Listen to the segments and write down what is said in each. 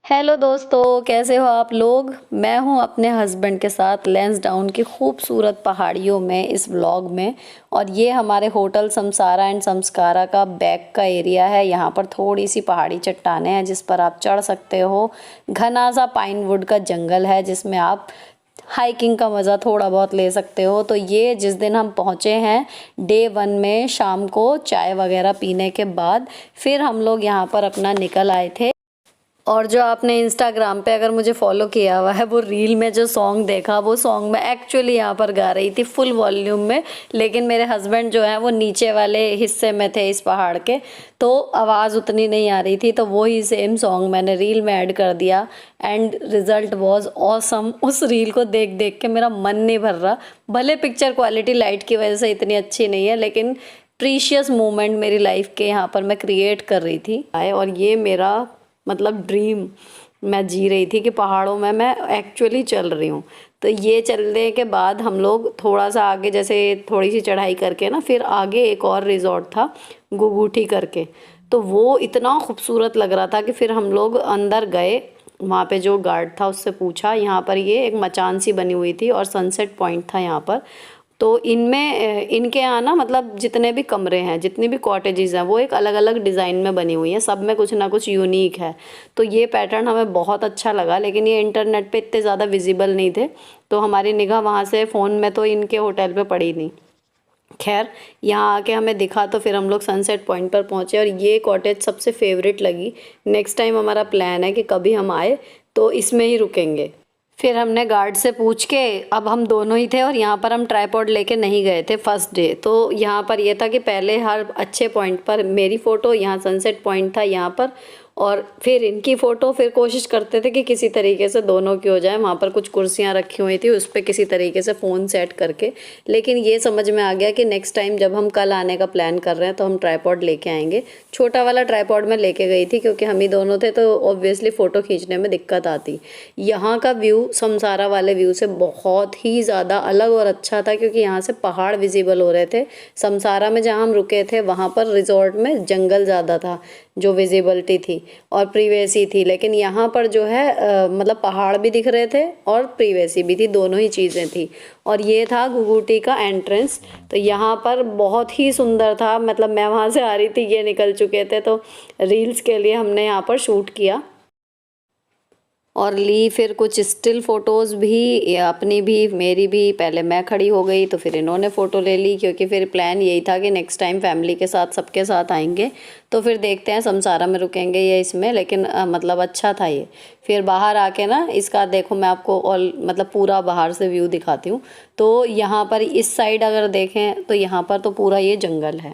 Hello दोस्तों, कैसे हो आप लोग। मैं हूं अपने हस्बैंड के साथ लैंसडाउन की खूबसूरत पहाड़ियों में इस व्लॉग में। और ये हमारे होटल समसारा एंड समस्कारा का बैक का एरिया है। यहाँ पर थोड़ी सी पहाड़ी चट्टानें हैं जिस पर आप चढ़ सकते हो। घना सा पाइन वुड का जंगल है जिसमें आप हाइकिंग का मज़ा थोड़ा बहुत ले सकते हो। तो ये जिस दिन हम पहुँचे हैं डे 1 में शाम को चाय वगैरह पीने के बाद फिर हम लोग यहाँ पर अपना निकल आए थे। और जो आपने इंस्टाग्राम पे अगर मुझे फॉलो किया हुआ है वो रील में जो सॉन्ग देखा वो सॉन्ग मैं एक्चुअली यहाँ पर गा रही थी फुल वॉल्यूम में। लेकिन मेरे हस्बैंड जो है वो नीचे वाले हिस्से में थे इस पहाड़ के, तो आवाज़ उतनी नहीं आ रही थी, तो वही सेम सॉन्ग मैंने रील में ऐड कर दिया। End result was awesome. उस रील को देख देख के मेरा मन नहीं भर रहा। भले पिक्चर क्वालिटी लाइट की वजह से इतनी अच्छी नहीं है, लेकिन प्रीशियस मोमेंट मेरी लाइफ के यहाँ पर मैं क्रिएट कर रही थी। और ये मेरा मतलब ड्रीम मैं जी रही थी कि पहाड़ों में मैं एक्चुअली चल रही हूँ। तो ये चलने के बाद हम लोग थोड़ा सा आगे, जैसे थोड़ी सी चढ़ाई करके ना, फिर आगे एक और रिज़ॉर्ट था गुगूठी करके। तो वो इतना खूबसूरत लग रहा था कि फिर हम लोग अंदर गए। वहाँ पे जो गार्ड था उससे पूछा, यहाँ पर ये एक मचान सी बनी हुई थी और सनसेट पॉइंट था यहाँ पर। तो इनमें इनके यहाँ ना मतलब जितने भी कमरे हैं, जितनी भी कॉटेजेस हैं, वो एक अलग अलग डिज़ाइन में बनी हुई हैं। सब में कुछ ना कुछ यूनिक है। तो ये पैटर्न हमें बहुत अच्छा लगा, लेकिन ये इंटरनेट पे इतने ज़्यादा विजिबल नहीं थे, तो हमारी निगाह वहाँ से फ़ोन में तो इनके होटल पे पड़ी नहीं। खैर, यहाँ आके हमें दिखा तो फिर हम लोग सनसेट पॉइंट पर पहुँचे और ये कॉटेज सबसे फेवरेट लगी। नेक्स्ट टाइम हमारा प्लान है कि कभी हम आए तो इसमें ही रुकेंगे। फिर हमने गार्ड से पूछ के, अब हम दोनों ही थे और यहाँ पर हम ट्राइपॉड लेके नहीं गए थे फर्स्ट डे। तो यहाँ पर ये था कि पहले हर अच्छे पॉइंट पर मेरी फ़ोटो, यहाँ सनसेट पॉइंट था यहाँ पर, और फिर इनकी फ़ोटो। फिर कोशिश करते थे कि किसी तरीके से दोनों की हो जाए। वहाँ पर कुछ कुर्सियाँ रखी हुई थी, उस पर किसी तरीके से फ़ोन सेट करके। लेकिन ये समझ में आ गया कि नेक्स्ट टाइम जब हम कल आने का प्लान कर रहे हैं तो हम ट्राइपॉड लेके आएंगे। छोटा वाला ट्राइपॉड मैं लेके गई थी क्योंकि हम ही दोनों थे, तो ऑब्वियसली फ़ोटो खींचने में दिक्कत आती। यहाँ का व्यू समसारा वाले व्यू से बहुत ही ज़्यादा अलग और अच्छा था, क्योंकि यहाँ से पहाड़ विजिबल हो रहे थे। समसारा में जहाँ हम रुके थे वहाँ पर रिजॉर्ट में जंगल ज़्यादा था जो विजिबिलिटी थी और प्रीवेसी थी। लेकिन यहाँ पर जो है मतलब पहाड़ भी दिख रहे थे और प्रीवेसी भी थी, दोनों ही चीज़ें थी। और ये था घुघुटी का एंट्रेंस। तो यहाँ पर बहुत ही सुंदर था। मतलब मैं वहाँ से आ रही थी, ये निकल चुके थे, तो रील्स के लिए हमने यहाँ पर शूट किया और ली फिर कुछ स्टिल फ़ोटोज़ भी, अपनी भी मेरी भी। पहले मैं खड़ी हो गई तो फिर इन्होंने फ़ोटो ले ली, क्योंकि फिर प्लान यही था कि नेक्स्ट टाइम फैमिली के साथ सबके साथ आएंगे तो फिर देखते हैं समसारा में रुकेंगे या इसमें। लेकिन मतलब अच्छा था ये। फिर बाहर आके ना इसका देखो, मैं आपको ऑल मतलब पूरा बाहर से व्यू दिखाती हूँ। तो यहाँ पर इस साइड अगर देखें तो यहाँ पर तो पूरा ये जंगल है।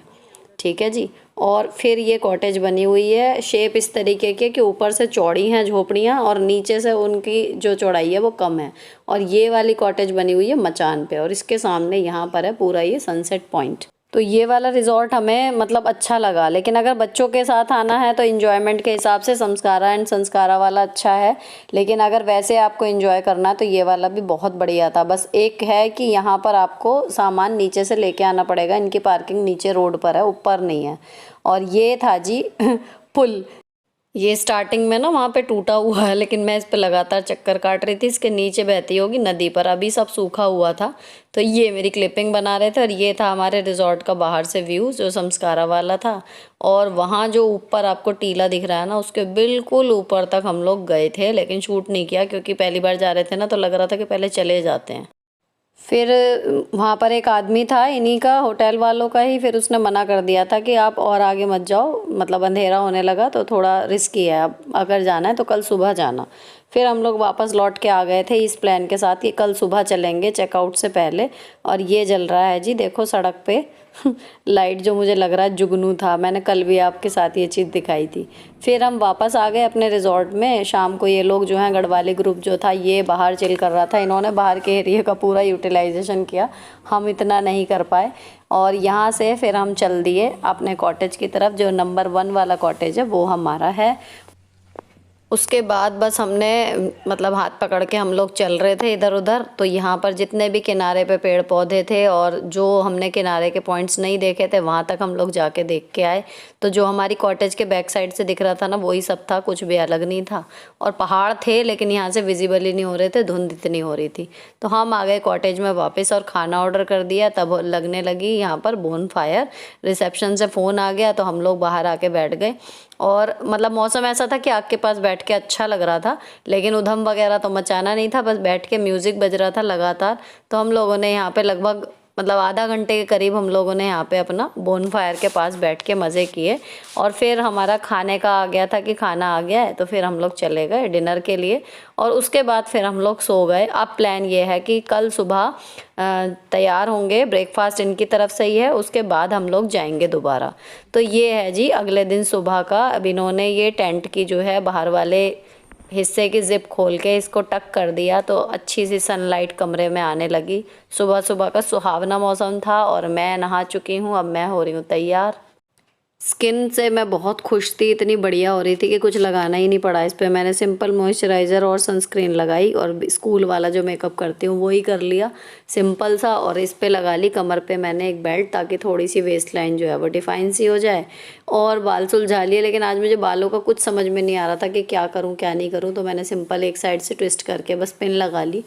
ठीक है जी। और फिर ये कॉटेज बनी हुई है, शेप इस तरीके की कि ऊपर से चौड़ी हैं झोपड़ियाँ और नीचे से उनकी जो चौड़ाई है वो कम है। और ये वाली कॉटेज बनी हुई है मचान पे, और इसके सामने यहाँ पर है पूरा ये सनसेट पॉइंट। तो ये वाला रिजॉर्ट हमें मतलब अच्छा लगा, लेकिन अगर बच्चों के साथ आना है तो इन्जॉयमेंट के हिसाब से संस्कारा एंड संस्कारा वाला अच्छा है, लेकिन अगर वैसे आपको इन्जॉय करना है तो ये वाला भी बहुत बढ़िया था। बस एक है कि यहाँ पर आपको सामान नीचे से लेके आना पड़ेगा, इनकी पार्किंग नीचे रोड पर है, ऊपर नहीं है। और ये था जी पुल। ये स्टार्टिंग में ना वहाँ पे टूटा हुआ है, लेकिन मैं इस पे लगातार चक्कर काट रही थी। इसके नीचे बहती होगी नदी पर, अभी सब सूखा हुआ था तो ये मेरी क्लिपिंग बना रहे थे। और ये था हमारे रिजॉर्ट का बाहर से व्यू जो संस्कारा वाला था। और वहाँ जो ऊपर आपको टीला दिख रहा है ना, उसके बिल्कुल ऊपर तक हम लोग गए थे, लेकिन शूट नहीं किया क्योंकि पहली बार जा रहे थे ना, तो लग रहा था कि पहले चले जाते हैं। फिर वहाँ पर एक आदमी था इन्हीं का, होटल वालों का ही, फिर उसने मना कर दिया था कि आप और आगे मत जाओ, मतलब अंधेरा होने लगा तो थोड़ा रिस्की है, अब अगर जाना है तो कल सुबह जाना। फिर हम लोग वापस लौट के आ गए थे इस प्लान के साथ कि कल सुबह चलेंगे चेकआउट से पहले। और ये जल रहा है जी, देखो सड़क पे लाइट, जो मुझे लग रहा है जुगनू था। मैंने कल भी आपके साथ ये चीज़ दिखाई थी। फिर हम वापस आ गए अपने रिजॉर्ट में। शाम को ये लोग जो हैं, गढ़वाली ग्रुप जो था ये बाहर चिल कर रहा था, इन्होंने बाहर के एरिया का पूरा यूटिलाइजेशन किया, हम इतना नहीं कर पाए। और यहाँ से फिर हम चल दिए अपने कॉटेज की तरफ, जो नंबर 1 वाला कॉटेज है वो हमारा है। उसके बाद बस हमने मतलब हाथ पकड़ के हम लोग चल रहे थे इधर उधर। तो यहाँ पर जितने भी किनारे पे पेड़ पौधे थे और जो हमने किनारे के पॉइंट्स नहीं देखे थे वहाँ तक हम लोग जाके देख के आए। तो जो हमारी कॉटेज के बैक साइड से दिख रहा था ना, वही सब था, कुछ भी अलग नहीं था। और पहाड़ थे लेकिन यहाँ से विजिबल ही नहीं हो रहे थे, धुंध इतनी हो रही थी। तो हम आ गए कॉटेज में वापस और खाना ऑर्डर कर दिया। तब लगने लगी यहाँ पर बोन फायर। रिसेप्शन से फ़ोन आ गया तो हम लोग बाहर आके बैठ गए। और मतलब मौसम ऐसा था कि आग के पास बैठ के अच्छा लग रहा था, लेकिन उधम वगैरह तो मचाना नहीं था, बस बैठ के म्यूज़िक बज रहा था लगातार। तो हम लोगों ने यहाँ पे लगभग मतलब आधा घंटे के करीब हम लोगों ने यहाँ पे अपना बोन फायर के पास बैठ के मज़े किए। और फिर हमारा खाने का आ गया था कि खाना आ गया है, तो फिर हम लोग चले गए डिनर के लिए। और उसके बाद फिर हम लोग सो गए। अब प्लान ये है कि कल सुबह तैयार होंगे, ब्रेकफास्ट इनकी तरफ से ही है, उसके बाद हम लोग जाएंगे दोबारा। तो ये है जी अगले दिन सुबह का। अब इन्होंने ये टेंट की जो है बाहर वाले हिस्से की ज़िप खोल के इसको टक कर दिया, तो अच्छी सी सनलाइट कमरे में आने लगी। सुबह सुबह का सुहावना मौसम था और मैं नहा चुकी हूँ, अब मैं हो रही हूँ तैयार। स्किन से मैं बहुत खुश थी, इतनी बढ़िया हो रही थी कि कुछ लगाना ही नहीं पड़ा। इस पे मैंने सिंपल मॉइस्चराइज़र और सनस्क्रीन लगाई और स्कूल वाला जो मेकअप करती हूँ वो ही कर लिया, सिंपल सा। और इस पे लगा ली कमर पे मैंने एक बेल्ट, ताकि थोड़ी सी वेस्ट लाइन जो है वो डिफाइन सी हो जाए। और बाल सुलझा लिए, लेकिन आज मुझे बालों का कुछ समझ में नहीं आ रहा था कि क्या करूँ क्या नहीं करूँ, तो मैंने सिंपल एक साइड से ट्विस्ट करके बस पिन लगा ली।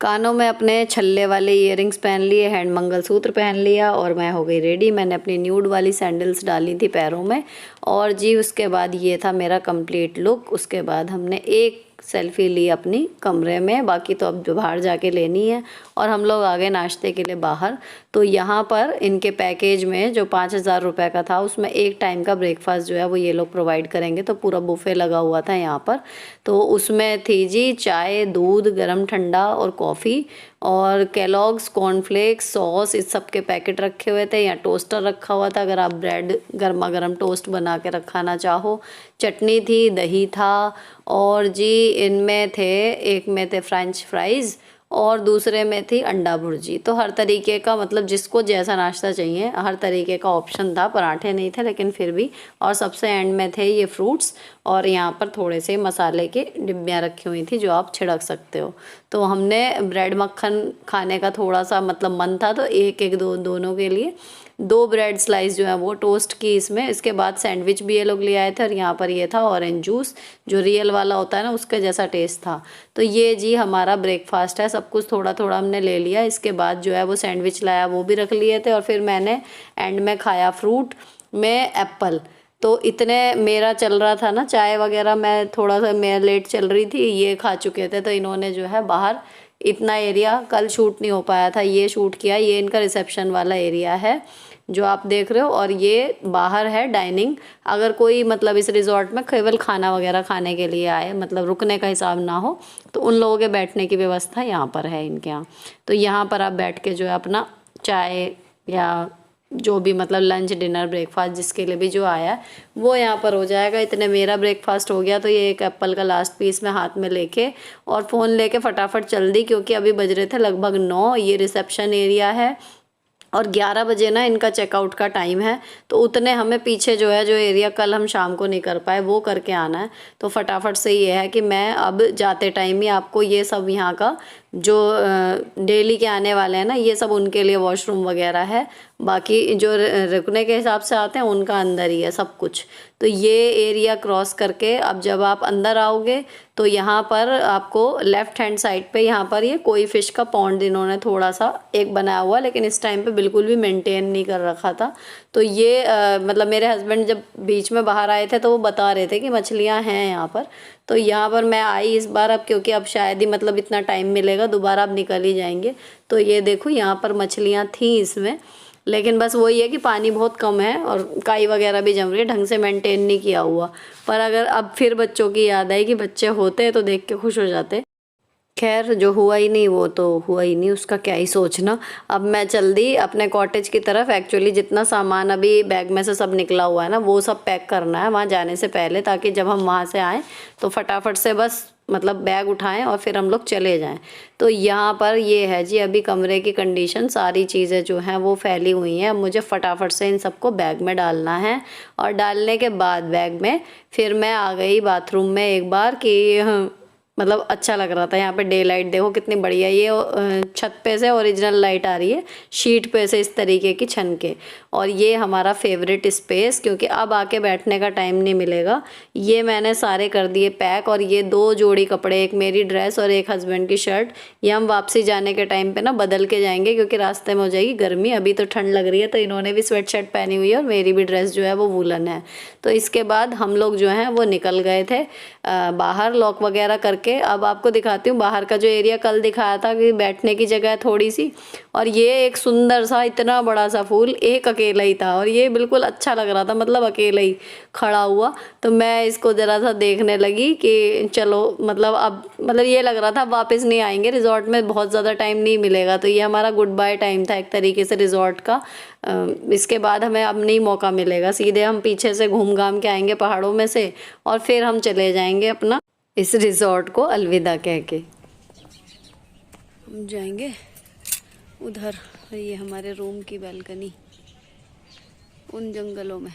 कानों में अपने छल्ले वाले इयररिंग्स पहन लिए, हैंड मंगलसूत्र पहन लिया और मैं हो गई रेडी। मैंने अपनी न्यूड वाली सैंडल्स डाली थी पैरों में। और जी उसके बाद ये था मेरा कंप्लीट लुक। उसके बाद हमने एक सेल्फ़ी ली अपनी कमरे में, बाकी तो अब जो बाहर जाके लेनी है। और हम लोग आ गए नाश्ते के लिए बाहर। तो यहाँ पर इनके पैकेज में जो 5,000 रुपये का था, उसमें एक टाइम का ब्रेकफास्ट जो है वो ये लोग प्रोवाइड करेंगे। तो पूरा बुफे लगा हुआ था यहाँ पर। तो उसमें थी जी चाय, दूध, गरम ठंडा और कॉफ़ी, और केलॉग्स, कॉर्नफ्लेक्स, सॉस, इस सब के पैकेट रखे हुए थे। यहाँ टोस्टर रखा हुआ था अगर आप ब्रेड गर्मा गर्म टोस्ट बना के रखाना चाहो। चटनी थी, दही था, और जी इनमें थे, एक में थे फ्रेंच फ्राइज़ और दूसरे में थी अंडा भुर्जी। तो हर तरीके का, मतलब जिसको जैसा नाश्ता चाहिए हर तरीके का ऑप्शन था। पराठे नहीं थे लेकिन फिर भी। और सबसे एंड में थे ये फ्रूट्स, और यहाँ पर थोड़े से मसाले के डिब्बियाँ रखी हुई थी जो आप छिड़क सकते हो। तो हमने ब्रेड मक्खन खाने का थोड़ा सा मतलब मन था, तो एक एक दोनों के लिए 2 ब्रेड स्लाइस जो है वो टोस्ट की इसमें। इसके बाद सैंडविच भी ये लोग ले आए थे, और यहाँ पर ये था ऑरेंज जूस जो रियल वाला होता है ना, उसके जैसा टेस्ट था। तो ये जी हमारा ब्रेकफास्ट है। सब कुछ थोड़ा थोड़ा हमने ले लिया। इसके बाद जो है वो सैंडविच लाया, वो भी रख लिए थे। और फिर मैंने एंड में खाया फ्रूट में एप्पल। तो इतने मेरा चल रहा था ना चाय वगैरह, मैं थोड़ा सा मैं लेट चल रही थी, ये खा चुके थे। तो इन्होंने जो है बाहर इतना एरिया कल शूट नहीं हो पाया था, ये शूट किया। ये इनका रिसेप्शन वाला एरिया है जो आप देख रहे हो, और ये बाहर है डाइनिंग। अगर कोई मतलब इस रिजॉर्ट में केवल खाना वगैरह खाने के लिए आए, मतलब रुकने का हिसाब ना हो, तो उन लोगों के बैठने की व्यवस्था यहाँ पर है इनके यहाँ। तो यहाँ पर आप बैठ के जो है अपना चाय या जो भी मतलब लंच डिनर ब्रेकफास्ट जिसके लिए भी जो आया है वो यहाँ पर हो जाएगा। इतने मेरा ब्रेकफास्ट हो गया। तो ये एक एप्पल का लास्ट पीस मैं हाथ में लेके और फ़ोन लेके फटाफट चल दी, क्योंकि अभी बज रहे थे लगभग 9। ये रिसेप्शन एरिया है और 11 बजे ना इनका चेकआउट का टाइम है। तो उतने हमें पीछे जो है, जो एरिया कल हम शाम को नहीं कर पाए, वो करके आना है। तो फटाफट से ये है कि मैं अब जाते टाइम ही आपको ये सब यहाँ का जो डेली के आने वाले हैं ना, ये सब उनके लिए वॉशरूम वगैरह है। बाकी जो रुकने के हिसाब से आते हैं उनका अंदर ही है सब कुछ। तो ये एरिया क्रॉस करके अब जब आप अंदर आओगे तो यहाँ पर आपको लेफ़्ट हैंड साइड पे यहाँ पर ये कोई फ़िश का पॉन्ड इन्होंने थोड़ा सा एक बनाया हुआ, लेकिन इस टाइम पे बिल्कुल भी मेंटेन नहीं कर रखा था। तो ये मतलब मेरे हस्बैंड जब बीच में बाहर आए थे तो वो बता रहे थे कि मछलियाँ हैं यहाँ पर। तो यहाँ पर मैं आई इस बार अब, क्योंकि अब शायद ही मतलब इतना टाइम मिलेगा, दोबारा अब निकल ही जाएंगे। तो ये देखो यहाँ पर मछलियाँ थी इसमें, लेकिन बस वही है कि पानी बहुत कम है और काई वगैरह भी जम रही है, ढंग से मेंटेन नहीं किया हुआ। पर अगर अब फिर बच्चों की याद आई कि बच्चे होते तो देख के खुश हो जाते। खैर जो हुआ ही नहीं वो तो हुआ ही नहीं, उसका क्या ही सोचना। अब मैं चल दी अपने कॉटेज की तरफ। एक्चुअली जितना सामान अभी बैग में से सब निकला हुआ है ना, वो सब पैक करना है वहाँ जाने से पहले, ताकि जब हम वहाँ से आएँ तो फटाफट से बस मतलब बैग उठाएं और फिर हम लोग चले जाएं। तो यहाँ पर ये है जी अभी कमरे की कंडीशन, सारी चीज़ें जो हैं वो फैली हुई हैं। अब मुझे फटाफट से इन सबको बैग में डालना है और डालने के बाद बैग में फिर मैं आ गई बाथरूम में एक बार कि मतलब अच्छा लग रहा था। यहाँ पे डे लाइट देखो कितनी बढ़िया, ये छत पे से ओरिजिनल लाइट आ रही है, शीट पे से इस तरीके की छन के। और ये हमारा फेवरेट स्पेस, क्योंकि अब आके बैठने का टाइम नहीं मिलेगा। ये मैंने सारे कर दिए पैक, और ये 2 जोड़ी कपड़े, एक मेरी ड्रेस और एक हस्बैंड की शर्ट, ये हम वापसी जाने के टाइम पे ना बदल के जाएंगे, क्योंकि रास्ते में हो जाएगी गर्मी। अभी तो ठंड लग रही है तो इन्होंने भी स्वेट शर्ट पहनी हुई है और मेरी भी ड्रेस जो है वो वूलन है। तो इसके बाद हम लोग जो हैं वो निकल गए थे बाहर लॉक वगैरह करके। अब आपको दिखाती हूँ बाहर का जो एरिया कल दिखाया था कि बैठने की जगह है थोड़ी सी। और ये एक सुंदर सा इतना बड़ा सा फूल एक अकेला ही था, और ये बिल्कुल अच्छा लग रहा था, मतलब अकेला ही खड़ा हुआ। तो मैं इसको ज़रा सा देखने लगी कि चलो मतलब अब मतलब ये लग रहा था वापस नहीं आएंगे रिजॉर्ट में, बहुत ज़्यादा टाइम नहीं मिलेगा। तो ये हमारा गुड बाय टाइम था एक तरीके से रिजॉर्ट का। इसके बाद हमें अब नहीं मौका मिलेगा, सीधे हम पीछे से घूम घाम के आएंगे पहाड़ों में से और फिर हम चले जाएंगे अपना इस रिजॉर्ट को अलविदा कह के। हम जाएंगे उधर, ये हमारे रूम की बालकनी उन जंगलों में।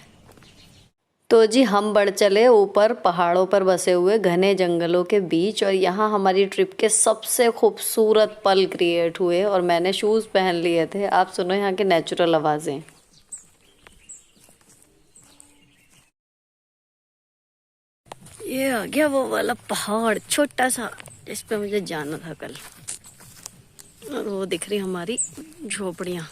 तो जी हम बढ़ चले ऊपर पहाड़ों पर बसे हुए घने जंगलों के बीच, और यहाँ हमारी ट्रिप के सबसे खूबसूरत पल क्रिएट हुए। और मैंने शूज़ पहन लिए थे। आप सुनो यहाँ की नेचुरल आवाज़ें। ये आ गया वो वाला पहाड़ छोटा सा जिस पे मुझे जाना था कल, और वो दिख रही हमारी झोपड़ियाँ।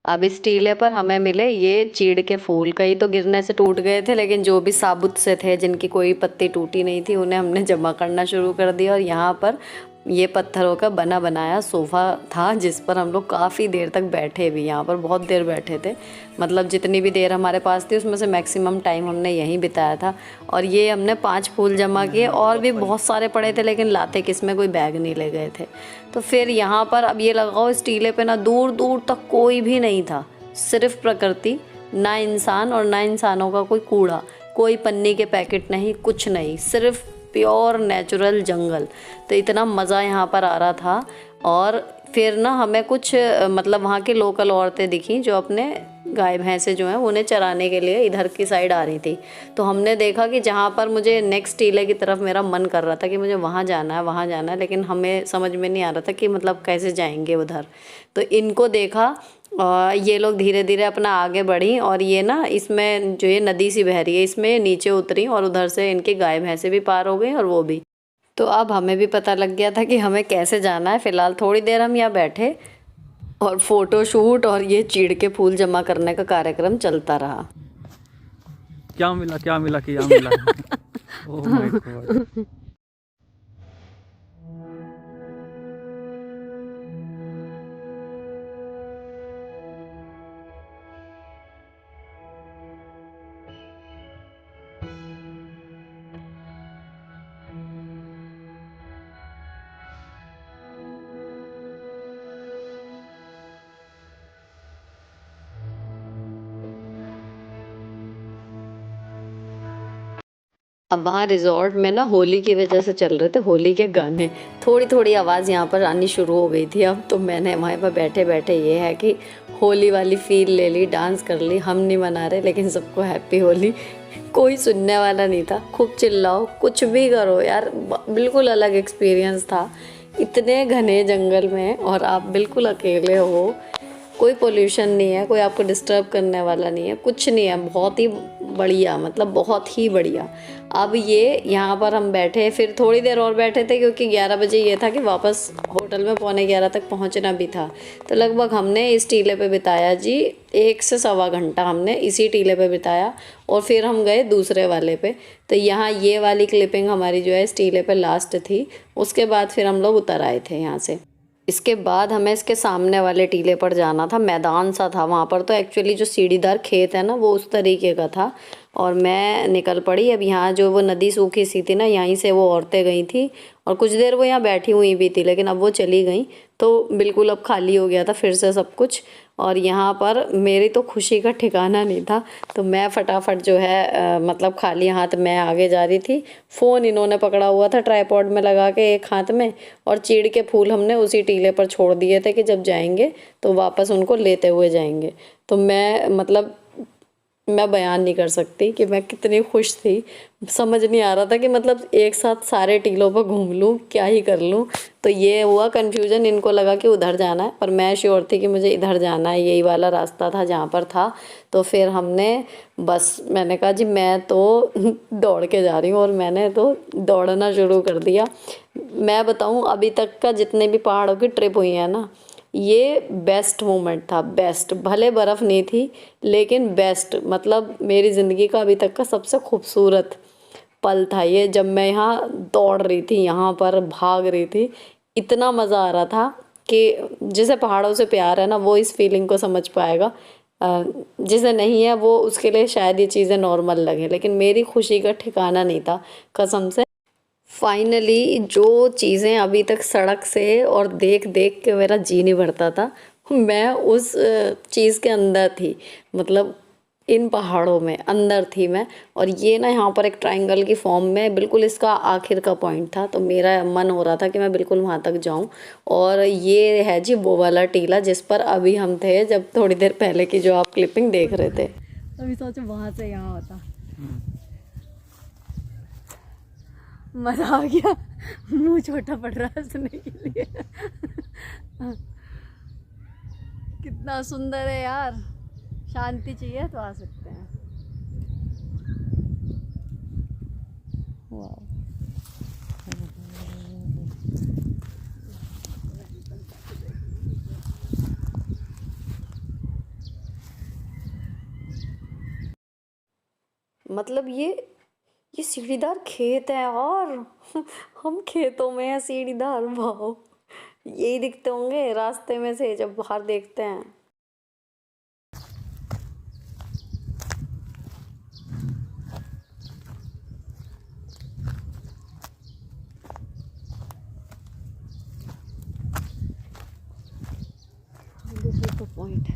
अब इस टीले पर हमें मिले ये चीड़ के फूल, कई तो गिरने से टूट गए थे, लेकिन जो भी साबुत से थे जिनकी कोई पत्ती टूटी नहीं थी उन्हें हमने जमा करना शुरू कर दिया। और यहाँ पर ये पत्थरों का बना बनाया सोफ़ा था जिस पर हम लोग काफ़ी देर तक बैठे भी, यहाँ पर बहुत देर बैठे थे। मतलब जितनी भी देर हमारे पास थी उसमें से मैक्सिमम टाइम हमने यहीं बिताया था। और ये हमने 5 फूल जमा किए, और भी बहुत सारे पड़े थे लेकिन लाते किसमें, कोई बैग नहीं ले गए थे। तो फिर यहाँ पर अब ये लगाओ इस टीले पे ना दूर दूर तक कोई भी नहीं था, सिर्फ प्रकृति, ना इंसान और ना इंसानों का कोई कूड़ा, कोई पन्नी के पैकेट नहीं, कुछ नहीं, सिर्फ प्योर नेचुरल जंगल। तो इतना मज़ा यहाँ पर आ रहा था। और फिर ना हमें कुछ मतलब वहाँ की लोकल औरतें दिखी जो अपने गाय भैंसे जो हैं उन्हें चराने के लिए इधर की साइड आ रही थी। तो हमने देखा कि जहाँ पर मुझे नेक्स्ट टीले की तरफ मेरा मन कर रहा था कि मुझे वहाँ जाना है वहाँ जाना है, लेकिन हमें समझ में नहीं आ रहा था कि मतलब कैसे जाएंगे उधर। तो इनको देखा और ये लोग धीरे धीरे अपना आगे बढ़ी, और ये ना इसमें जो ये नदी सी बह रही है इसमें नीचे उतरी, और उधर से इनकी गाय भैंसे भी पार हो गई और वो भी। तो अब हमें भी पता लग गया था कि हमें कैसे जाना है। फ़िलहाल थोड़ी देर हम यहाँ बैठे और फोटो शूट और ये चीड़ के फूल जमा करने का कार्यक्रम चलता रहा। क्या मिला क्या मिला क्या मिला। Oh my God. अब वहाँ रिजॉर्ट में ना होली की वजह से चल रहे थे होली के गाने, थोड़ी थोड़ी आवाज़ यहाँ पर आनी शुरू हो गई थी। अब तो मैंने वहाँ पर बैठे बैठे ये है कि होली वाली फील ले ली, डांस कर ली। हम नहीं मना रहे लेकिन सबको हैप्पी होली। कोई सुनने वाला नहीं था, खूब चिल्लाओ कुछ भी करो यार, बिल्कुल अलग एक्सपीरियंस था। इतने घने जंगल में और आप बिल्कुल अकेले हो, कोई पोल्यूशन नहीं है, कोई आपको डिस्टर्ब करने वाला नहीं है, कुछ नहीं है। बहुत ही बढ़िया, मतलब बहुत ही बढ़िया। अब ये यहाँ पर हम बैठे, फिर थोड़ी देर और बैठे थे क्योंकि 11 बजे ये था कि वापस होटल में 11:15 तक पहुँचना भी था। तो लगभग हमने इस टीले पे बिताया जी 1 से सवा घंटा हमने इसी टीले पे बिताया और फिर हम गए दूसरे वाले पे। तो यहाँ ये वाली क्लिपिंग हमारी जो है इस टीले पे लास्ट थी। उसके बाद फिर हम लोग उतर आए थे यहाँ से। इसके बाद हमें इसके सामने वाले टीले पर जाना था, मैदान सा था वहाँ पर। तो एक्चुअली जो सीढ़ीदार खेत है ना वो उस तरीके का था और मैं निकल पड़ी। अब यहाँ जो वो नदी सूखी सी थी ना, यहीं से वो औरतें गई थी और कुछ देर वो यहाँ बैठी हुई भी थी, लेकिन अब वो चली गई। तो बिल्कुल अब खाली हो गया था फिर से सब कुछ। और यहाँ पर मेरी तो खुशी का ठिकाना नहीं था। तो मैं फटाफट जो है मतलब खाली हाथ मैं आगे जा रही थी। फ़ोन इन्होंने पकड़ा हुआ था ट्राइपॉड में लगा के एक हाथ में, और चीड़ के फूल हमने उसी टीले पर छोड़ दिए थे कि जब जाएंगे तो वापस उनको लेते हुए जाएंगे। तो मैं मतलब मैं बयान नहीं कर सकती कि मैं कितनी खुश थी। समझ नहीं आ रहा था कि मतलब एक साथ सारे टीलों पर घूम लूँ, क्या ही कर लूँ। तो ये हुआ कन्फ्यूज़न, इनको लगा कि उधर जाना है पर मैं श्योर थी कि मुझे इधर जाना है, यही वाला रास्ता था जहाँ पर था। तो फिर हमने बस मैंने कहा जी मैं तो दौड़ के जा रही हूँ, और मैंने तो दौड़ना शुरू कर दिया। मैं बताऊँ अभी तक का जितने भी पहाड़ों की ट्रिप हुई है ना, ये बेस्ट मोमेंट था, बेस्ट। भले बर्फ़ नहीं थी लेकिन बेस्ट, मतलब मेरी ज़िंदगी का अभी तक का सबसे खूबसूरत पल था ये, जब मैं यहाँ दौड़ रही थी, यहाँ पर भाग रही थी। इतना मज़ा आ रहा था कि जिसे पहाड़ों से प्यार है ना वो इस फीलिंग को समझ पाएगा। जिसे नहीं है वो उसके लिए शायद ये चीज़ें नॉर्मल लगे, लेकिन मेरी खुशी का ठिकाना नहीं था कसम से। फाइनली जो चीज़ें अभी तक सड़क से और देख देख के मेरा जी नहीं भरता था, मैं उस चीज़ के अंदर थी, मतलब इन पहाड़ों में अंदर थी मैं। और ये ना यहाँ पर एक ट्रायंगल की फॉर्म में बिल्कुल इसका आखिर का पॉइंट था, तो मेरा मन हो रहा था कि मैं बिल्कुल वहाँ तक जाऊँ। और ये है जी वो वाला टीला जिस पर अभी हम थे जब थोड़ी देर पहले की जो आप क्लिपिंग देख रहे थे। अभी सोचो वहाँ से यहाँ होता, मज़ा आ गया। मुंह छोटा पड़ रहा है सुनने के लिए। कितना सुंदर है यार, शांति चाहिए तो आ सकते हैं। वाह, मतलब ये सीढ़ीदार खेत है और हम खेतों में हैं सीढ़ीदार। वाह, यही दिखते होंगे रास्ते में से जब बाहर देखते हैं। दिस इज द पॉइंट,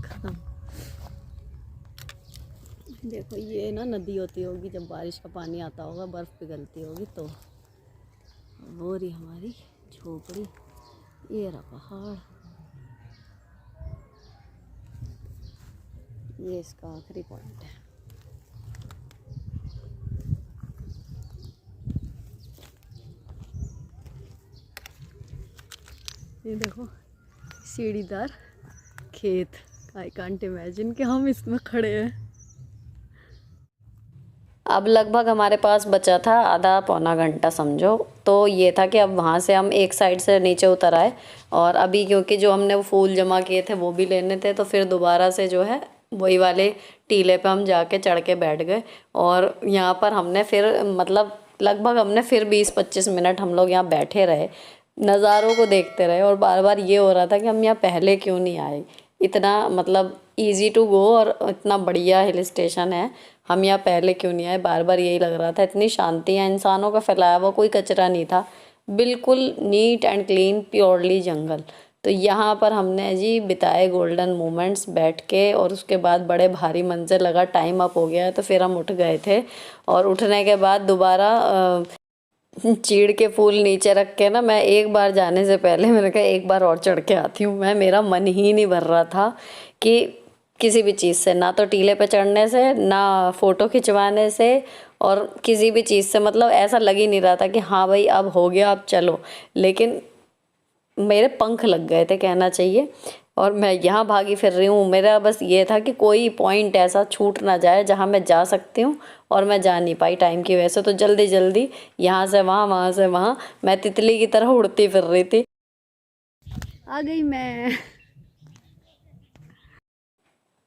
खत्म। देखो ये ना नदी होती होगी जब बारिश का पानी आता होगा, बर्फ़ पिघलती होगी, तो वो रही हमारी झोपड़ी, ये रहा पहाड़, ये इसका आखिरी पॉइंट है। ये देखो सीढ़ीदार खेत, आई कांट इमेजिन कि हम इसमें खड़े हैं। अब लगभग हमारे पास बचा था आधा पौना घंटा समझो। तो ये था कि अब वहाँ से हम एक साइड से नीचे उतर आए, और अभी क्योंकि जो हमने वो फूल जमा किए थे वो भी लेने थे, तो फिर दोबारा से जो है वही वाले टीले पे हम जाके चढ़ के बैठ गए। और यहाँ पर हमने फिर मतलब लगभग हमने फिर 20-25 मिनट हम लोग यहाँ बैठे रहे, नज़ारों को देखते रहे, और बार बार ये हो रहा था कि हम यहाँ पहले क्यों नहीं आए। इतना मतलब इजी टू गो और इतना बढ़िया हिल स्टेशन है, हम यहाँ पहले क्यों नहीं आए, बार बार यही लग रहा था। इतनी शांति है, इंसानों का फैलाया हुआ कोई कचरा नहीं था, बिल्कुल नीट एंड क्लीन, प्योरली जंगल। तो यहाँ पर हमने जी बिताए गोल्डन मोमेंट्स बैठ के, और उसके बाद बड़े भारी मंजर लगा टाइम अप हो गया है, तो फिर हम उठ गए थे। और उठने के बाद दोबारा चीड़ के फूल नीचे रख के ना, मैं एक बार जाने से पहले मैंने कहा एक बार और चढ़ के आती हूँ। मेरा मन ही नहीं भर रहा था कि किसी भी चीज़ से, ना तो टीले पे चढ़ने से, ना फ़ोटो खिंचवाने से, और किसी भी चीज़ से, मतलब ऐसा लग ही नहीं रहा था कि हाँ भाई अब हो गया, अब चलो। लेकिन मेरे पंख लग गए थे कहना चाहिए, और मैं यहाँ भागी फिर रही हूँ। मेरा बस ये था कि कोई पॉइंट ऐसा छूट ना जाए जहाँ मैं जा सकती हूँ, और मैं जा नहीं पाई टाइम की वजह से। तो जल्दी जल्दी यहाँ से वहाँ, वहाँ से वहाँ, मैं तितली की तरह उड़ती फिर रही थी। आ गई मैं।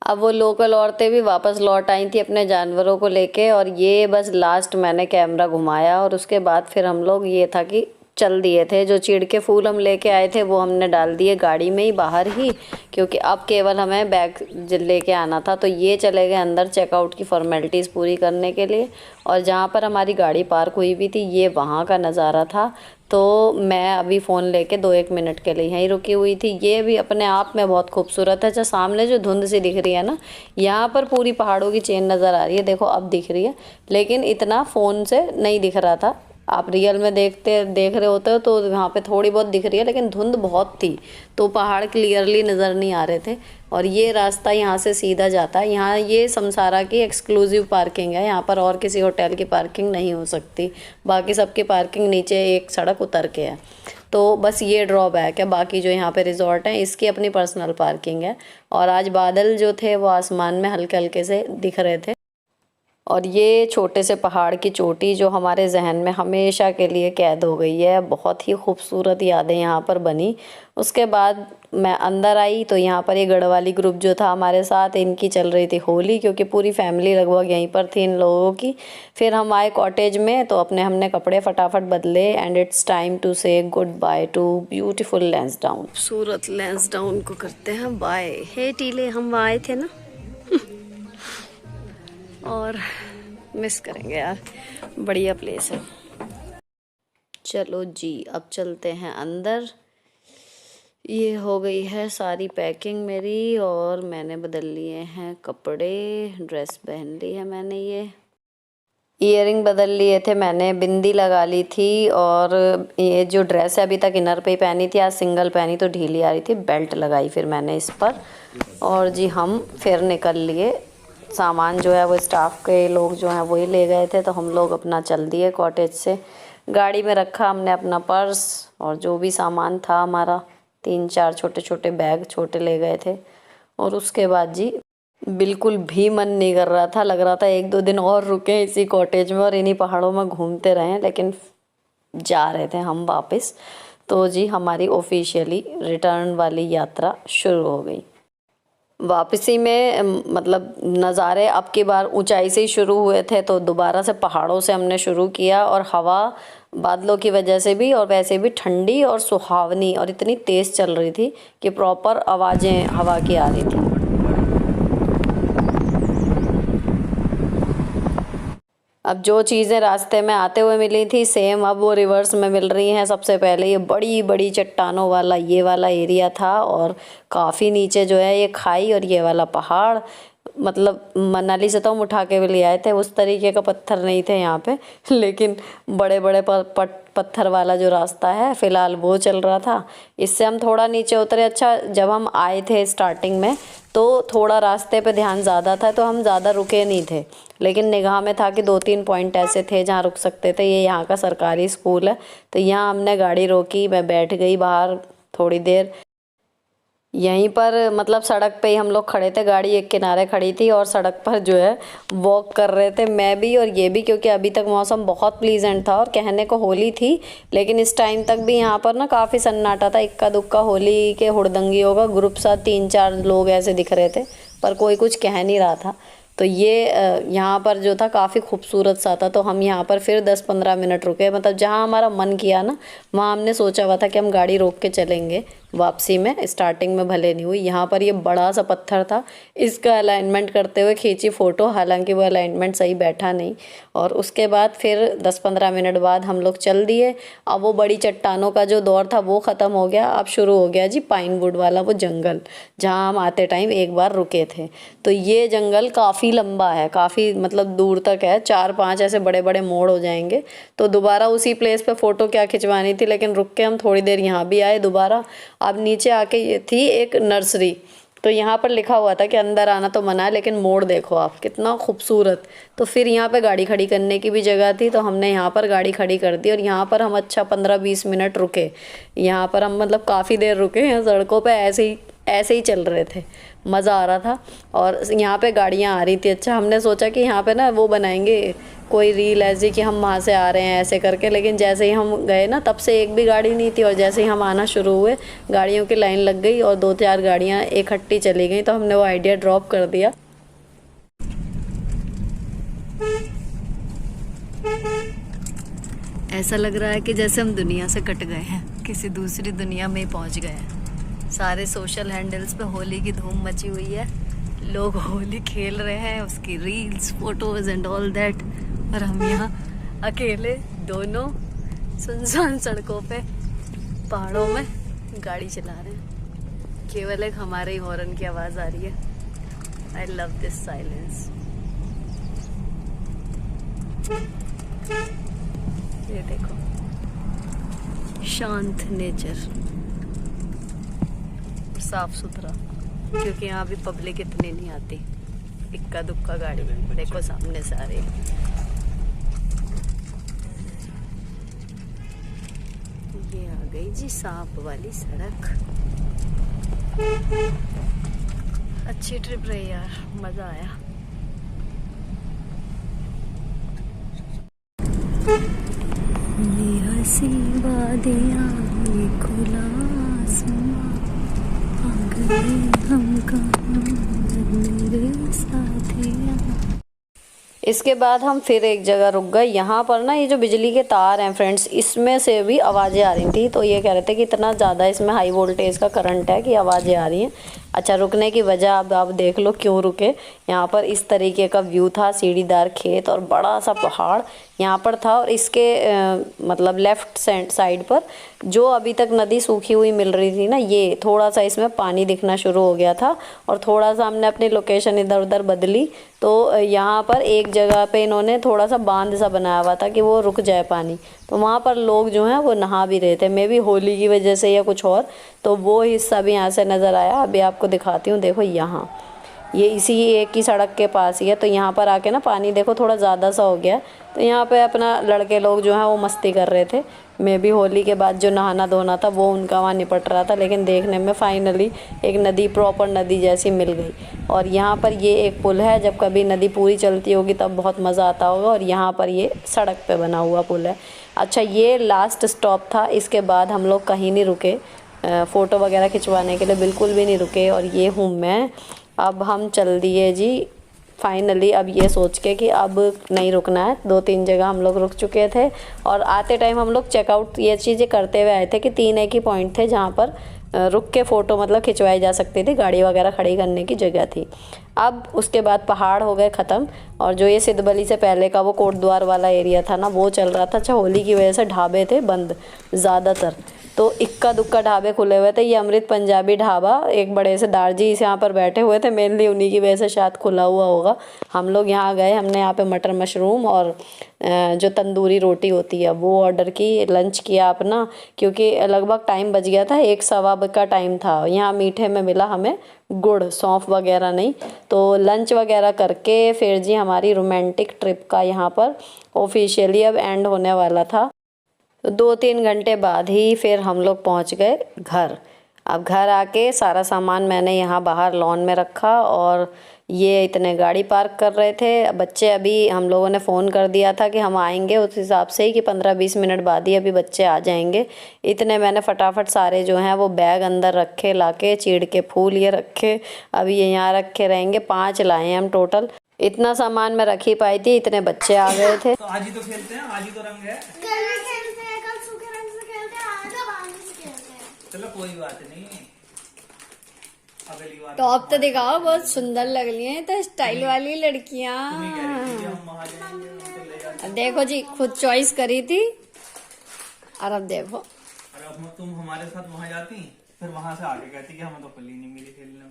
अब वो लोकल औरतें भी वापस लौट आई थी अपने जानवरों को लेके, और ये बस लास्ट मैंने कैमरा घुमाया, और उसके बाद फिर हम लोग ये था कि चल दिए थे। जो चीड़ के फूल हम लेके आए थे वो हमने डाल दिए गाड़ी में ही बाहर ही, क्योंकि अब केवल हमें बैग लेके आना था। तो ये चले गए अंदर चेकआउट की फॉर्मेलिटीज़ पूरी करने के लिए। और जहाँ पर हमारी गाड़ी पार्क हुई हुई थी, ये वहाँ का नज़ारा था। तो मैं अभी फ़ोन लेके 2-1 मिनट के लिए यहीं रुकी हुई थी। ये भी अपने आप में बहुत खूबसूरत है। जो सामने जो धुंध सी दिख रही है ना, यहाँ पर पूरी पहाड़ों की चेन नज़र आ रही है, देखो अब दिख रही है, लेकिन इतना फ़ोन से नहीं दिख रहा था। आप रियल में देख रहे होते हो तो वहाँ पे थोड़ी बहुत दिख रही है, लेकिन धुंध बहुत थी, तो पहाड़ क्लियरली नज़र नहीं आ रहे थे। और ये रास्ता यहाँ से सीधा जाता है। यहाँ ये समसारा की एक्सक्लूसिव पार्किंग है, यहाँ पर और किसी होटल की पार्किंग नहीं हो सकती। बाकी सबकी पार्किंग नीचे एक सड़क उतर के है। तो बस ये ड्रॉबैक है, बाकी जो यहाँ पे रिजॉर्ट हैं इसकी अपनी पर्सनल पार्किंग है। और आज बादल जो थे वो आसमान में हल्के हल्के से दिख रहे थे। और ये छोटे से पहाड़ की चोटी जो हमारे जहन में हमेशा के लिए कैद हो गई है। बहुत ही खूबसूरत यादें यहाँ पर बनी। उसके बाद मैं अंदर आई तो यहाँ पर ये गढ़वाली ग्रुप जो था हमारे साथ, इनकी चल रही थी होली, क्योंकि पूरी फैमिली लगभग यहीं पर थी इन लोगों की। फिर हम आए कॉटेज में, तो हमने कपड़े फटाफट बदले, एंड इट्स टाइम टू से good by two beautiful Lansdowne. खूबसूरत लैंसडाउन को करते हैं बाय। हे टीले, हम आए थे ना और मिस करेंगे यार, बढ़िया प्लेस है। चलो जी, अब चलते हैं अंदर। ये हो गई है सारी पैकिंग मेरी, और मैंने बदल लिए हैं कपड़े, ड्रेस पहन ली है मैंने, ये ईयरिंग बदल लिए थे मैंने, बिंदी लगा ली थी, और ये जो ड्रेस है अभी तक इनर पे ही पहनी थी, आज सिंगल पहनी तो ढीली आ रही थी, बेल्ट लगाई फिर मैंने इस पर। और जी हम फिर निकल लिए। सामान जो है वो स्टाफ के लोग जो हैं वही ले गए थे, तो हम लोग अपना चल दिए कॉटेज से। गाड़ी में रखा हमने अपना पर्स और जो भी सामान था हमारा, 3-4 छोटे छोटे बैग छोटे ले गए थे। और उसके बाद जी बिल्कुल भी मन नहीं कर रहा था, लग रहा था 1-2 दिन और रुके इसी कॉटेज में और इन्हीं पहाड़ों में घूमते रहें, लेकिन जा रहे थे हम वापस। तो जी हमारी ऑफिशियली रिटर्न वाली यात्रा शुरू हो गई। वापसी में मतलब नज़ारे अब की बार ऊंचाई से ही शुरू हुए थे, तो दोबारा से पहाड़ों से हमने शुरू किया। और हवा बादलों की वजह से भी और वैसे भी ठंडी और सुहावनी और इतनी तेज़ चल रही थी कि प्रॉपर आवाज़ें हवा की आ रही थी। अब जो चीज़ें रास्ते में आते हुए मिली थी सेम अब वो रिवर्स में मिल रही हैं। सबसे पहले ये बड़ी बड़ी चट्टानों वाला ये वाला एरिया था, और काफ़ी नीचे जो है ये खाई और ये वाला पहाड़। मतलब मनाली से तो हम उठा के भी ले आए थे, उस तरीके का पत्थर नहीं थे यहाँ पे, लेकिन बड़े बड़े पत्थर वाला जो रास्ता है फ़िलहाल वो चल रहा था। इससे हम थोड़ा नीचे उतरे। अच्छा, जब हम आए थे स्टार्टिंग में तो थोड़ा रास्ते पे ध्यान ज़्यादा था, तो हम ज़्यादा रुके नहीं थे, लेकिन निगाह में था कि 2-3 पॉइंट ऐसे थे जहाँ रुक सकते थे। ये यहाँ का सरकारी स्कूल है, तो यहाँ हमने गाड़ी रोकी, मैं बैठ गई बाहर थोड़ी देर। यहीं पर मतलब सड़क पे ही हम लोग खड़े थे, गाड़ी एक किनारे खड़ी थी और सड़क पर जो है वॉक कर रहे थे मैं भी और ये भी, क्योंकि अभी तक मौसम बहुत प्लीजेंट था और कहने को होली थी, लेकिन इस टाइम तक भी यहाँ पर ना काफ़ी सन्नाटा था। इक्का दुक्का होली के हुड़दंगियों का ग्रुप सा 3-4 लोग ऐसे दिख रहे थे, पर कोई कुछ कह नहीं रहा था। तो ये यहाँ पर जो था काफ़ी खूबसूरत सा था, तो हम यहाँ पर फिर 10-15 मिनट रुके। मतलब जहाँ हमारा मन किया ना, वहाँ हमने सोचा हुआ था कि हम गाड़ी रोक के चलेंगे, वापसी में, स्टार्टिंग में भले नहीं हुई। यहाँ पर ये बड़ा सा पत्थर था, इसका अलाइनमेंट करते हुए खींची फ़ोटो, हालांकि वो अलाइनमेंट सही बैठा नहीं। और उसके बाद फिर 10-15 मिनट बाद हम लोग चल दिए। अब वो बड़ी चट्टानों का जो दौर था वो ख़त्म हो गया, अब शुरू हो गया जी पाइन वुड वाला वो जंगल, जहाँ हम आते टाइम एक बार रुके थे। तो ये जंगल काफ़ी लंबा है, काफ़ी मतलब दूर तक है, 4-5 ऐसे बड़े बड़े मोड़ हो जाएंगे। तो दोबारा उसी प्लेस पे फ़ोटो क्या खिंचवानी थी, लेकिन रुक के हम थोड़ी देर यहाँ भी आए दोबारा। अब नीचे आके ये थी एक नर्सरी, तो यहाँ पर लिखा हुआ था कि अंदर आना तो मना है, लेकिन मोड़ देखो आप कितना खूबसूरत। तो फिर यहाँ पे गाड़ी खड़ी करने की भी जगह थी, तो हमने यहाँ पर गाड़ी खड़ी कर दी और यहाँ पर हम अच्छा 15-20 मिनट रुके। यहाँ पर हम मतलब काफ़ी देर रुके हैं, सड़कों पे ऐसे ही चल रहे थे, मज़ा आ रहा था। और यहाँ पे गाड़ियाँ आ रही थी। अच्छा, हमने सोचा कि यहाँ पे ना वो बनाएंगे कोई रील ऐसी कि हम वहाँ से आ रहे हैं ऐसे करके, लेकिन जैसे ही हम गए ना तब से एक भी गाड़ी नहीं थी, और जैसे ही हम आना शुरू हुए गाड़ियों की लाइन लग गई और 2-4 गाड़ियाँ इकट्ठी चली गई, तो हमने वो आइडिया ड्रॉप कर दिया। ऐसा लग रहा है कि जैसे हम दुनिया से कट गए हैं, किसी दूसरी दुनिया में ही पहुँच गए हैं। सारे सोशल हैंडल्स पे होली की धूम मची हुई है, लोग होली खेल रहे हैं, उसकी reels, photos and all that, और हम यहाँ अकेले दोनों सुनसान सड़कों पे पहाड़ों में गाड़ी चला रहे हैं। केवल एक हमारे ही हॉर्न की आवाज़ आ रही है। I love this silence. ये देखो, शांत नेचर, साफ सुथरा, क्योंकि यहाँ भी पब्लिक इतनी नहीं आती। इक्का दुक्का गाड़ी देखो सामने से आ रही है। ये आ गई जी सांप वाली सड़क। अच्छी ट्रिप रही यार, मजा आया। ये हंसी वादियाँ, ये खुला आसमां, हम कहाँ मेरे साथिया। इसके बाद हम फिर एक जगह रुक गए। यहाँ पर ना ये जो बिजली के तार हैं फ्रेंड्स, इसमें से भी आवाज़ें आ रही थी। तो ये कह रहे थे कि इतना ज़्यादा इसमें हाई वोल्टेज का करंट है कि आवाज़ें आ रही हैं। अच्छा, रुकने की वजह अब आप देख लो क्यों रुके। यहाँ पर इस तरीके का व्यू था, सीढ़ीदार खेत और बड़ा सा पहाड़ यहाँ पर था, और इसके मतलब लेफ़्ट साइड पर जो अभी तक नदी सूखी हुई मिल रही थी ना, ये थोड़ा सा इसमें पानी दिखना शुरू हो गया था। और थोड़ा सा हमने अपनी लोकेशन इधर उधर बदली, तो यहाँ पर एक जगह पे इन्होंने थोड़ा सा बांध सा बनाया हुआ था कि वो रुक जाए पानी, तो वहाँ पर लोग जो हैं वो नहा भी रहे थे, मे भी होली की वजह से या कुछ और। तो वो हिस्सा भी यहाँ से नज़र आया। अभी आपको दिखाती हूँ, देखो यहाँ ये इसी एक ही सड़क के पास ही है। तो यहाँ पर आके ना पानी देखो थोड़ा ज़्यादा सा हो गया, तो यहाँ पे अपना लड़के लोग जो हैं वो मस्ती कर रहे थे। मैं भी होली के बाद जो नहाना धोना था वो उनका वहाँ निपट रहा था, लेकिन देखने में फाइनली एक नदी, प्रॉपर नदी जैसी मिल गई। और यहाँ पर ये एक पुल है, जब कभी नदी पूरी चलती होगी तब बहुत मज़ा आता होगा। और यहाँ पर ये सड़क पे बना हुआ पुल है। अच्छा, ये लास्ट स्टॉप था, इसके बाद हम लोग कहीं नहीं रुके, फ़ोटो वगैरह खिंचवाने के लिए बिल्कुल भी नहीं रुके। और ये हूँ मैं। अब हम चल दिए जी फाइनली, अब ये सोच के कि अब नहीं रुकना है। 2-3 जगह हम लोग रुक चुके थे, और आते टाइम हम लोग चेकआउट ये चीज़ें करते हुए आए थे कि 3 एक ही पॉइंट थे जहाँ पर रुक के फ़ोटो मतलब खिंचवाई जा सकती थी, गाड़ी वगैरह खड़ी करने की जगह थी। अब उसके बाद पहाड़ हो गए ख़त्म, और जो ये सिद्धबली से पहले का वो कोटद्वार वाला एरिया था ना, वो चल रहा था। अच्छा, होली की वजह से ढाबे थे बंद ज़्यादातर, तो इक्का दुक्का ढाबे खुले हुए थे। ये अमृत पंजाबी ढाबा, एक बड़े से दारजी इस यहाँ पर बैठे हुए थे, मेनली उन्हीं की वजह से शायद खुला हुआ होगा। हम लोग यहाँ गए, हमने यहाँ पे मटर मशरूम और जो तंदूरी रोटी होती है वो ऑर्डर की, लंच किया अपना, क्योंकि लगभग टाइम बच गया था, 1-1:15 का टाइम था। यहाँ मीठे में मिला हमें गुड़, सौंफ वगैरह नहीं। तो लंच वगैरह करके फिर जी हमारी रोमांटिक ट्रिप का यहाँ पर ऑफिशियली अब एंड होने वाला था। 2-3 घंटे बाद ही फिर हम लोग पहुँच गए घर। अब घर आके सारा सामान मैंने यहाँ बाहर लॉन में रखा, और ये इतने गाड़ी पार्क कर रहे थे बच्चे। अभी हम लोगों ने फ़ोन कर दिया था कि हम आएंगे उस हिसाब से ही कि 15-20 मिनट बाद ही अभी बच्चे आ जाएंगे। इतने मैंने फटाफट सारे जो हैं वो बैग अंदर रखे, लाके चीड़ के फूल ये रखे, अभी ये यहाँ रखे रहेंगे। 5 लाए हैं हम टोटल, इतना सामान मैं रख ही पाई थी, इतने बच्चे आ गए थे। तो आज ही तो खेलते हैं, आज ही तो रंग है। चलो कोई बात नहीं, अगली बार टॉप तो दिखाओ, बहुत सुंदर लग रही है तो स्टाइल वाली लड़कियां। तुम्ही कह रही थी कि हम वहाँ जाएंगे, तो ले जाते। देखो जी, खुद चॉइस करी थी और अब देखो। अरे अब तुम हमारे साथ वहाँ जाती, फिर वहाँ से आगे कहती कि हमें तो पल्ली नहीं मिली खेलने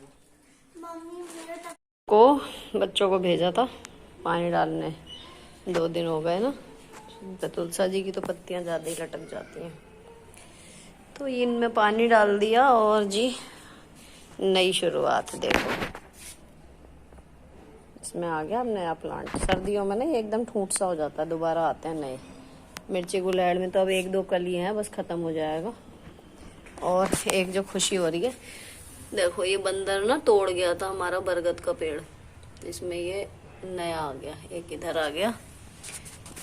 को बच्चों को भेजा था पानी डालने, 2 दिन हो गए ना। तुलसा जी की तो पत्तियां ज़्यादा ही लटक जाती हैं, तो इनमें पानी डाल दिया और जी नई शुरुआत। देखो इसमें आ गया अब नया प्लांट। सर्दियों में ना ये एकदम ठूंठ सा हो जाता है, दोबारा आते हैं नए। मिर्ची गुलहड़ में तो अब 1-2 कली हैं, बस ख़त्म हो जाएगा। और एक जो खुशी हो रही है, देखो ये बंदर ना तोड़ गया था हमारा बरगद का पेड़, तो इसमें ये नया आ गया। एक इधर आ गया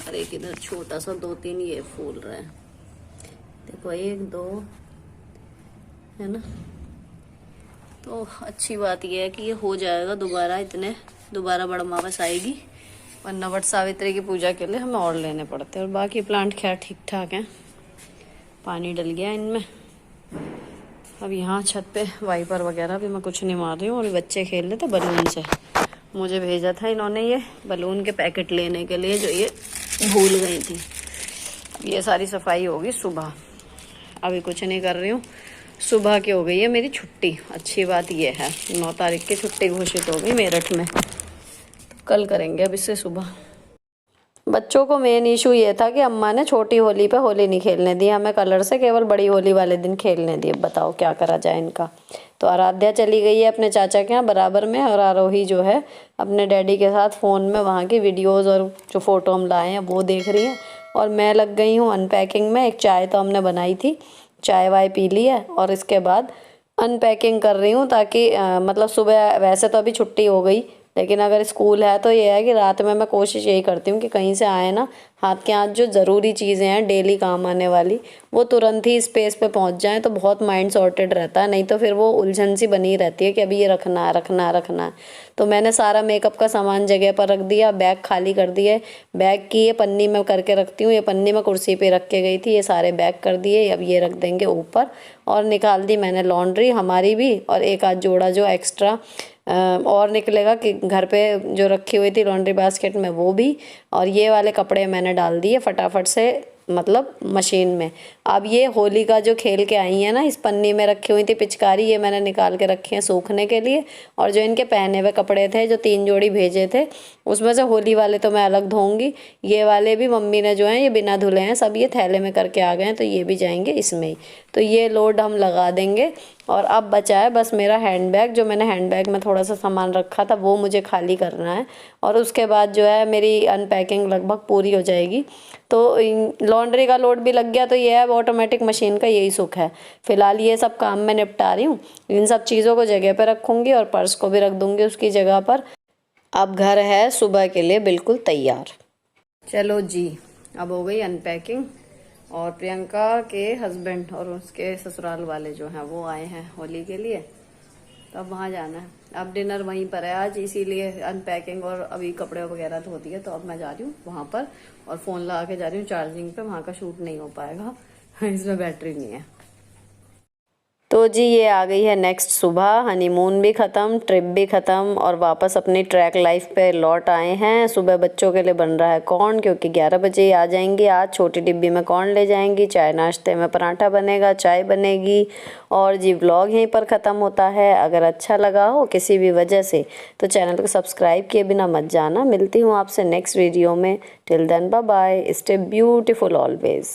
और एक इधर छोटा सा, 2-3 ये फूल रहे हैं। देखो 1-2 है ना। तो अच्छी बात यह है कि ये हो जाएगा दोबारा, इतने दोबारा बड़मावस आएगी, वरना वट सावित्री की पूजा के लिए हमें और लेने पड़ते हैं। और बाकी प्लांट खैर ठीक ठाक हैं, पानी डल गया इनमें। अब यहाँ छत पे वाइपर वगैरह भी मैं कुछ नहीं मार रही हूँ। और बच्चे खेल रहे थे बलून से, मुझे भेजा था इन्होंने ये बलून के पैकेट लेने के लिए, जो ये भूल गई थी। ये सारी सफाई होगी सुबह, अभी कुछ नहीं कर रही हूँ। सुबह की हो गई है मेरी छुट्टी। अच्छी बात ये है 9 तारीख की छुट्टी घोषित हो गई मेरठ में, तो कल करेंगे अब इससे सुबह। बच्चों को मेन इशू ये था कि अम्मा ने छोटी होली पे होली नहीं खेलने दी हमें कलर से, केवल बड़ी होली वाले दिन खेलने दी। बताओ क्या करा जाए इनका। तो आराध्या चली गई है अपने चाचा के यहाँ बराबर में, और आरोही जो है अपने डैडी के साथ फ़ोन में वहाँ की वीडियोज़ और जो फ़ोटो हम लाए हैं वो देख रही है। और मैं लग गई हूँ अनपैकिंग में। एक चाय तो हमने बनाई थी, चाय वाय पी ली है, और इसके बाद अनपैकिंग कर रही हूँ ताकि मतलब सुबह वैसे तो अभी छुट्टी हो गई, लेकिन अगर स्कूल है तो ये है कि रात में मैं कोशिश यही करती हूँ कि कहीं से आए ना, हाथ के हाथ जो ज़रूरी चीज़ें हैं डेली काम आने वाली, वो तुरंत ही स्पेस पे पहुँच जाएं, तो बहुत माइंड सॉर्टेड रहता है। नहीं तो फिर वो उलझन सी बनी रहती है कि अभी ये रखना है रखना है रखना है। तो मैंने सारा मेकअप का सामान जगह पर रख दिया, बैग खाली कर दिए। बैग की ये पन्नी में करके रखती हूँ, ये पन्नी मैं कुर्सी पे रख के गई थी, ये सारे बैग कर दिए। अब ये रख देंगे ऊपर। और निकाल दी मैंने लॉन्ड्री हमारी भी, और एक आध जोड़ा जो एक्स्ट्रा और निकलेगा कि घर पे जो रखी हुई थी लॉन्ड्री बास्केट में वो भी। और ये वाले कपड़े मैंने डाल दिए फटाफट से, मतलब मशीन में। अब ये होली का जो खेल के आई है ना, इस पन्नी में रखी हुई थी पिचकारी, ये मैंने निकाल के रखी है सूखने के लिए। और जो इनके पहने हुए कपड़े थे, जो 3 जोड़ी भेजे थे, उसमें से होली वाले तो मैं अलग धोऊंगी। ये वाले भी मम्मी ने जो है ये बिना धुले हैं, सब ये थैले में करके आ गए हैं, तो ये भी जाएंगे इसमें ही। तो ये लोड हम लगा देंगे। और अब बचा है बस मेरा हैंडबैग, जो मैंने हैंडबैग में थोड़ा सा सामान रखा था वो मुझे खाली करना है। और उसके बाद जो है मेरी अनपैकिंग लगभग पूरी हो जाएगी। तो लॉन्ड्री का लोड भी लग गया, तो ये है ऑटोमेटिक मशीन का यही सुख है। फिलहाल ये सब काम मैं निपटा रही हूँ, इन सब चीज़ों को जगह पर रखूँगी और पर्स को भी रख दूँगी उसकी जगह पर। अब घर है सुबह के लिए बिल्कुल तैयार। चलो जी, अब हो गई अनपैकिंग। और प्रियंका के हस्बैंड और उसके ससुराल वाले जो हैं वो आए हैं होली के लिए, तो अब वहाँ जाना है। अब डिनर वहीं पर है आज, इसीलिए अनपैकिंग और अभी कपड़े वगैरह धो दिए। तो अब मैं जा रही हूँ वहाँ पर और फ़ोन लगा के जा रही हूँ चार्जिंग पे, वहाँ का शूट नहीं हो पाएगा इसमें बैटरी नहीं है। तो जी ये आ गई है नेक्स्ट सुबह। हनीमून भी ख़त्म, ट्रिप भी ख़त्म, और वापस अपनी ट्रैक लाइफ पे लौट आए हैं। सुबह बच्चों के लिए बन रहा है कॉर्न, क्योंकि 11 बजे ही आ जाएंगी आज। छोटी डिब्बी में कॉर्न ले जाएंगी, चाय नाश्ते में पराठा बनेगा, चाय बनेगी। और जी व्लॉग यहीं पर ख़त्म होता है। अगर अच्छा लगा हो किसी भी वजह से तो चैनल को सब्सक्राइब किए बिना मत जाना। मिलती हूँ आपसे नेक्स्ट वीडियो में। Till then bye bye, stay beautiful always.